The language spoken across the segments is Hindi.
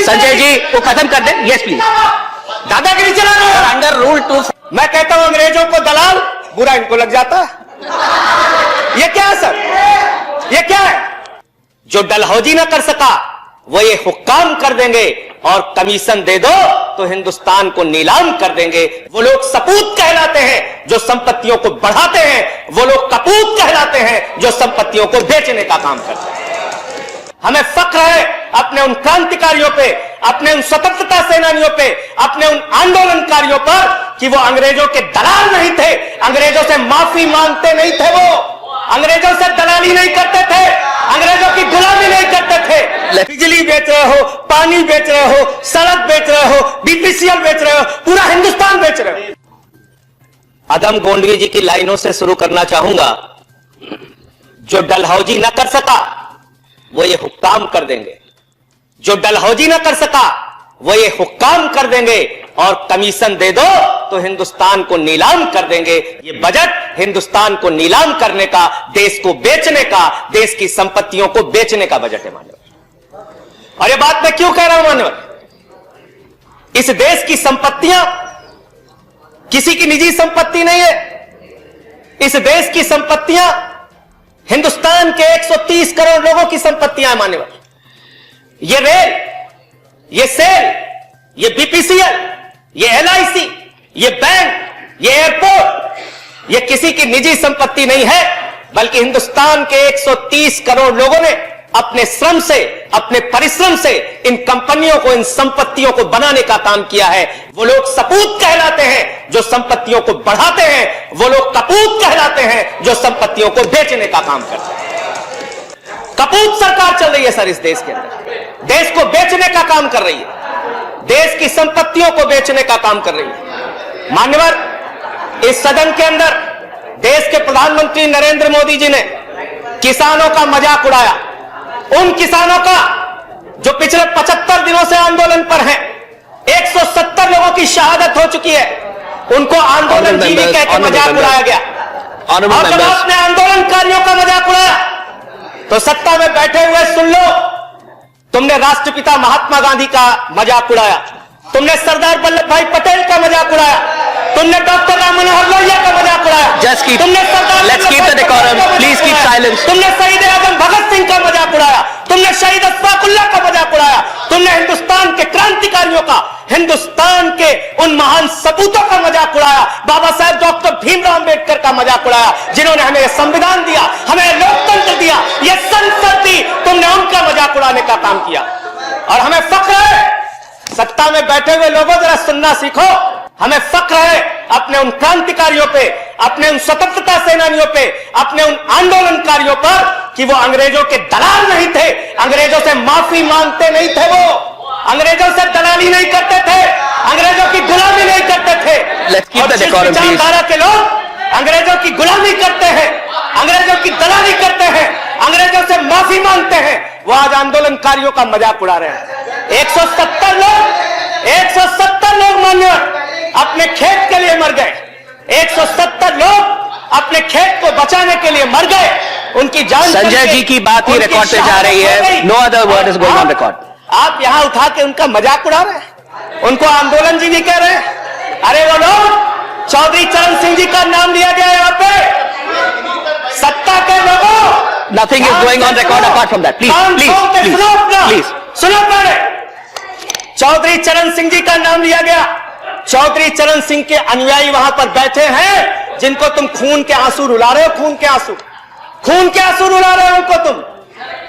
संजय जी वो खत्म कर दें, यस प्लीज। दादागिरी चला रहे हो अंडर रूल 2। मैं कहता हूं अंग्रेजों को दलाल, बुरा इनको लग जाता है। ये क्या है सर, ये क्या है? जो डलहौजी ना कर सका वो ये हुक्काम कर देंगे, और कमीशन दे दो तो हिंदुस्तान को नीलाम कर देंगे। वो लोग सपूत कहलाते हैं जो संपत्तियों को बढ़ाते हैं, वो लोग कपूत कहलाते हैं जो संपत्तियों को बेचने का काम करते हैं। हमें फक्र है अपने उन क्रांतिकारियों पे, अपने उन स्वतंत्रता सेनानियों पे, अपने उन आंदोलनकारियों पर कि वो अंग्रेजों के दलाल नहीं थे, अंग्रेजों से माफी मांगते नहीं थे, वो अंग्रेजों से दलाली नहीं करते थे, अंग्रेजों की गुलामी नहीं करते थे। बिजली बेच रहे हो, पानी बेच रहे हो, सड़क बेच रहे हो, बीपीसीएल बेच रहे हो, पूरा हिंदुस्तान बेच रहे हो। अदम गोंडवी जी की लाइनों से शुरू करना चाहूंगा। जो डलहौजी न कर सका वो ये हुक्काम कर देंगे, जो डलहौजी न कर सका वो ये हुक्काम कर देंगे, और कमीशन दे दो तो हिंदुस्तान को नीलाम कर देंगे। ये बजट हिंदुस्तान को नीलाम करने का, देश को बेचने का, देश की संपत्तियों को बेचने का बजट है मान्यवर। और ये बात मैं क्यों कह रहा हूं मान्यवर? इस देश की संपत्तियां किसी की निजी संपत्ति नहीं है। इस देश की संपत्तियां हिंदुस्तान के 130 करोड़ लोगों की संपत्तियां हैं मान्यवर। ये रेल, ये सेल, ये बीपीसीएल, ये एलआईसी, ये बैंक, ये एयरपोर्ट, ये किसी की निजी संपत्ति नहीं है, बल्कि हिंदुस्तान के 130 करोड़ लोगों ने अपने श्रम से, अपने परिश्रम से इन कंपनियों को, इन संपत्तियों को बनाने का काम किया है। वो लोग सपूत कहलाते हैं जो संपत्तियों को बढ़ाते हैं, वो लोग कपूत कहलाते हैं जो संपत्तियों को बेचने का काम करते हैं। कपूत सरकार चल रही है सर इस देश के अंदर, देश को बेचने का काम कर रही है, देश की संपत्तियों को बेचने का काम कर रही है। मान्यवर, इस सदन के अंदर देश के प्रधानमंत्री नरेंद्र मोदी जी ने किसानों का मजाक उड़ाया, उन किसानों का जो पिछले 75 दिनों से आंदोलन पर हैं। 170 लोगों की शहादत हो चुकी है, उनको आंदोलन जीवी कह के मजाक उड़ाया गया। और जब आपने आंदोलनकारियों का मजाक उड़ाया तो सत्ता में बैठे हुए सुन लो, तुमने राष्ट्रपिता महात्मा गांधी का मजाक उड़ाया, तुमने सरदार वल्लभ भाई पटेल का मजाक उड़ाया, तुमने डॉक्टर राम मनोहर लोहिया का मजाक उड़ाया, तुमने तुमने शहीद आजम भगत सिंह का मजाक उड़ाया, तुमने शहीद अशफाकुल्लाह का मजाक उड़ाया, तुमने हिंदुस्तान के क्रांतिकारियों का, हिंदुस्तान के उन महान सपूतों का मजाक उड़ाया, बाबा साहेब डॉक्टर भीमराव अंबेडकर का मजाक उड़ाया, जिन्होंने हमें संविधान दिया, हमें लोकतंत्र दिया, ये संसद दी, तुमने उनका मजाक उड़ाने का काम किया। और हमें फख्र है, सत्ता में बैठे हुए लोगों जरा सुनना सीखो, हमें फख्र है अपने उन क्रांतिकारियों पे, अपने उन स्वतंत्रता सेनानियों पे, अपने उन आंदोलनकारियों पर कि वो अंग्रेजों के दलाल नहीं थे, अंग्रेजों से माफी मांगते नहीं थे, वो अंग्रेजों से दलाली नहीं करते थे, अंग्रेजों की गुलामी नहीं करते थे। और जिस विचारधारा के लोग अंग्रेजों की गुलामी करते हैं, अंग्रेजों की दलाली करते हैं, अंग्रेजों से माफी मांगते हैं, वो आज आंदोलनकारियों का मजाक उड़ा रहे हैं। 170 लोग मान्यवर अपने खेत के लिए मर गए, 170 लोग अपने खेत को बचाने के लिए मर गए, उनकी जान। संजय जी की बात ही रिकॉर्ड पे जा रही है, no other word is going on record. आप यहां उठा के उनका मजाक उड़ा रहे हैं, उनको आंदोलन जी भी कह रहे हैं। अरे वो लोग, चौधरी चरण सिंह जी का नाम लिया गया यहाँ पे, सत्ता के लोगों। Nothing is going on record apart from that, please please please सुनो पहले। चौधरी चरण सिंह जी का नाम लिया गया, चौधरी चरण सिंह के अनुयायी वहां पर बैठे हैं, जिनको तुम खून के आंसू रुला रहे हो, खून के आंसू रुला रहे हो उनको तुम।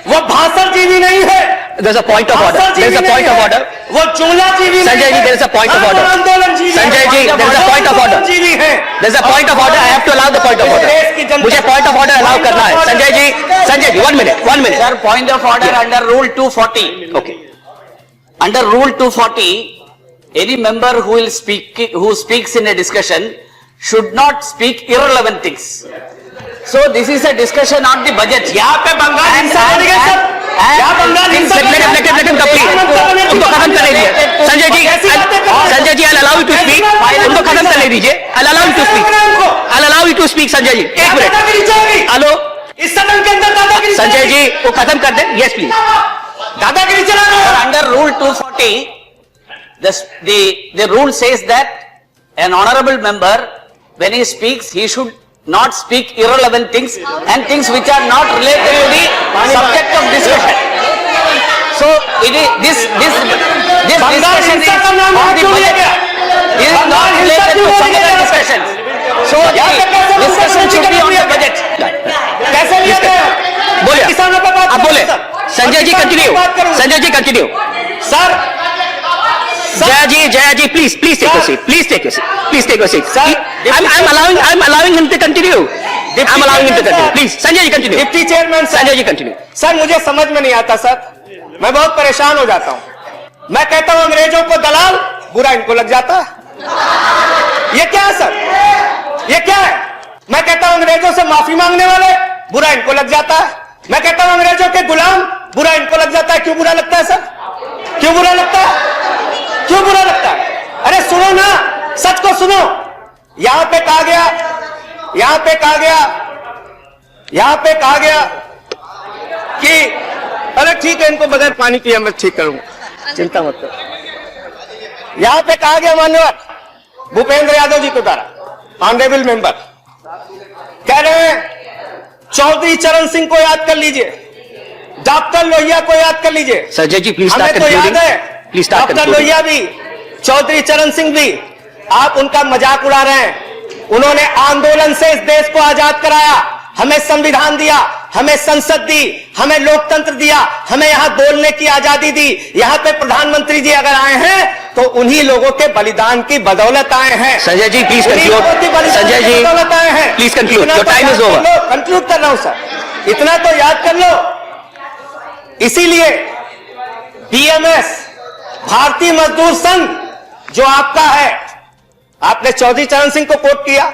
वो भाषण जीवी नहीं है, there's a point of order, there's a point of order, वो चूल्हा जीवी नहीं है। Sanjay ji, there is a point of order, आंदोलन जीवी है। Sanjay ji, there is a point of order, जीवी है, there is a point of order, I have to allow the point of order, मुझे point of order allow करना है। Sanjay ji 1 minute sir, point of order under rule 240. okay, under rule 240, any member who speaks in a discussion should not speak irrelevant things. So this is a discussion on the budget. यहाँ पे बंगाल हिंसा हो रही है सर, यहाँ बंगाल हिंसा हो रही है। let him complete, उनको खत्म करने दीजिए। Sanjay ji I'll allow you to speak, उनको खत्म करने दीजिए। I'll allow you to speak Sanjay ji, 1 minute. Hello, इस सदन के अंदर दादागिरी। संजय जी वो खत्म कर दें, यस प्लीज। दादागिरी चला रहे हो। Under Rule 240, the rule says that an honorable member, when he speaks, he should not speak irrelevant things and things which are not related to the subject of discussion. So, it is, this Bengal discussion हिंसा is का नाम on यहाँ the क्यों लिया budget. गया? It is not बंगाल हिंसा related to क्यों some लिया other गया? discussions. So, यहाँ पे कैसे the discussion should be on the budget. कैसे लिया गया? बोलिए किसानों पे बात आप बोले करूं, सर। संजय जी किसानों पे कंटिन्यू बात करूं। Sanjay ji continue sir Jaya ji please take your seat please take your seat Sir, I'm allowing him to continue I'm allowing him to continue please Sanjay ji continue deputy chairman Sanjay ji continue sir मुझे समझ में नहीं आता सर, मैं बहुत परेशान हो जाता हूं। मैं कहता हूं अंग्रेजों को दलाल, बुरा इनको लग जाता। ये क्या है सर? ये क्या है? मैं कहता हूं अंग्रेजों से माफी मांगने वाले, बुरा इनको लग जाता है। मैं कहता हूं अंग्रेजों के गुलाम, बुरा इनको लग जाता है। क्यों बुरा लगता है सर? क्यों बुरा लगता है? क्यों बुरा लगता है? अरे सुनो ना, सच को सुनो। यहां पे कहा गया कि अरे ठीक है, इनको बगैर पानी पिए मैं ठीक करूंगा, चिंता मत करो। यहां पे कहा गया मान्यवर भूपेंद्र यादव जी के द्वारा, ऑनरेबल मेंबर कह रहे हैं चौधरी चरण सिंह को याद कर लीजिए, डॉक्टर लोहिया को याद कर लीजिए। संजय जी प्लीज हमें स्टार्ट तो याद कंक्लूडिंग है प्लीज स्टार्ट डॉक्टर लोहिया भी, चौधरी चरण सिंह भी, आप उनका मजाक उड़ा रहे हैं। उन्होंने आंदोलन से इस देश को आजाद कराया, हमें संविधान दिया, हमें संसद दी, हमें लोकतंत्र दिया, हमें यहां बोलने की आजादी दी। यहां पे प्रधानमंत्री जी अगर आए हैं तो उन्हीं लोगों के बलिदान की बदौलत आए हैं। संजय जी प्लीज उन्हीं लोगों की कंक्लूड बलिदान संजय की जी बदौलत आए हैं। प्लीज कंक्लूड इतना योर तो टाइम याद इज कर ओवर लो, कंक्लूड कर रहा हूं सर, इतना तो याद कर लो। इसीलिए बीएमएस, भारतीय मजदूर संघ जो आपका है, आपने चौधरी चरण सिंह को कोट किया,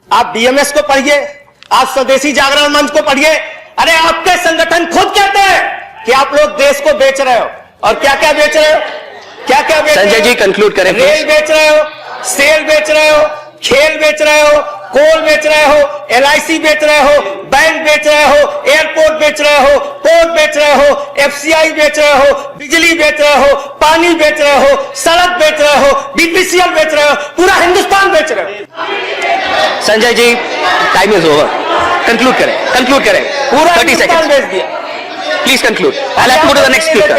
आप बीएमएस को पढ़िए, आप स्वदेशी जागरण मंच को पढ़िए। अरे आपके संगठन खुद कहते हैं कि आप लोग देश को बेच रहे हो, और क्या क्या बेच रहे हो? क्या क्या बेच रहे हो? संजय जी कंक्लूड करें रेल प्लीज बेच रहे हो, सेल बेच रहे हो, खेल बेच रहे हो, कोल बेच रहे हो, एलआईसी बेच रहे हो, बैंक बेच रहे हो, एयरपोर्ट बेच रहे हो, पोर्ट बेच रहे हो, एफसीआई बेच रहे हो, बिजली बेच रहे हो, पानी बेच रहे हो, सड़क बेच रहे हो, बीपीसीएल बेच रहे हो, पूरा हिंदुस्तान बेच रहे हो। Sanjay ji time is over conclude करें पूरा 30 हिंदुस्तान seconds बेच दिया। Please conclude I have to go to the next speaker